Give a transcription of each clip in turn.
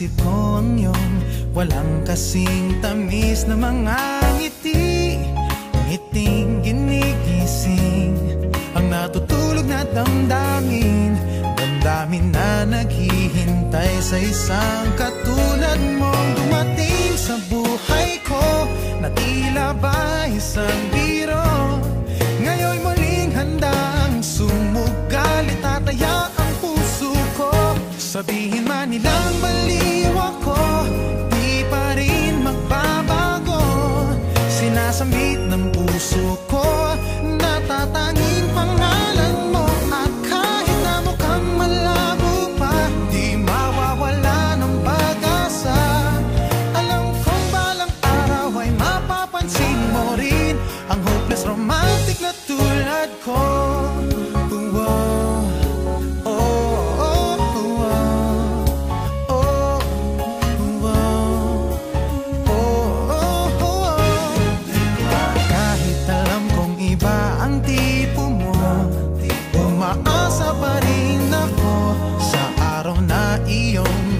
Isip ko ang iyong walang kasing tamis na mga ngiti, ngiting ginigising ang natutulog na damdamin, damdamin na naghihintay sa isang katulad mong dumating sa buhay ko na tila ba isang biro. Ngayon'y muling handang sumugal, itataya ang puso ko. Sabihin man nilang baliw ako, di pa rin magbabago. Sinasambit ng puso ko, natatanging pangalan mo. At kahit na mukhang malabo pa, di mawawala ng pag-asa. Alam kong balang araw ay mapapansin mo rin ang hopeless romantic na tulad ko.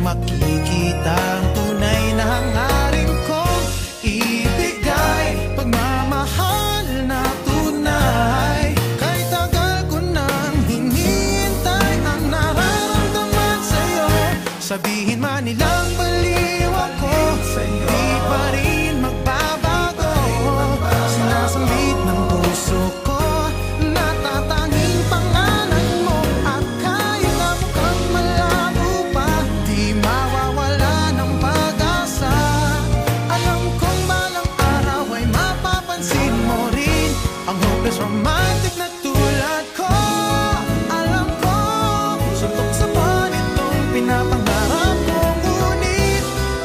Makikita ang tunay na hangarin kong ibigay, pagmamahal na tunay. Kahit tagal ko nang hinihintay ang nararamdaman sa'yo. Sabihin man nilang baliw ako, di pa rin magbabago. Sinasambit ng puso ko, natatanging pangalan mo. At kahit na mukhang malabo pa, di mawawala ng pag-asa. Alam kong balang araw ay mapapansin mo rin ang hopeless romantic na tulad ko. Alam ko, suntok sa panitong pinapangarap ko, ngunit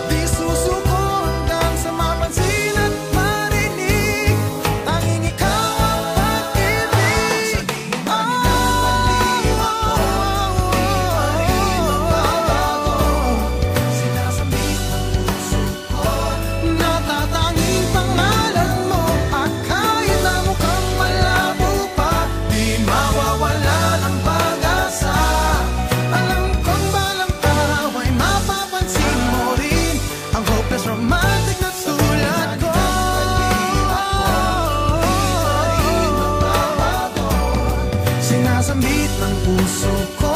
di susuko hanggang sa mapansin at marinig. Tanging ikaw ang pag-ibig. Sabihin man nilang baliw ako, di pa rin magbabago. Sinasambit ng puso ko, natatanging pangalan mo. At kahit na mukhang malabo pa, di mawawala ng pag-asa. Alam kong balang araw ay mapapansin mo rin ang hopeless romantic na tulad ko. Sinasambit ng puso ko,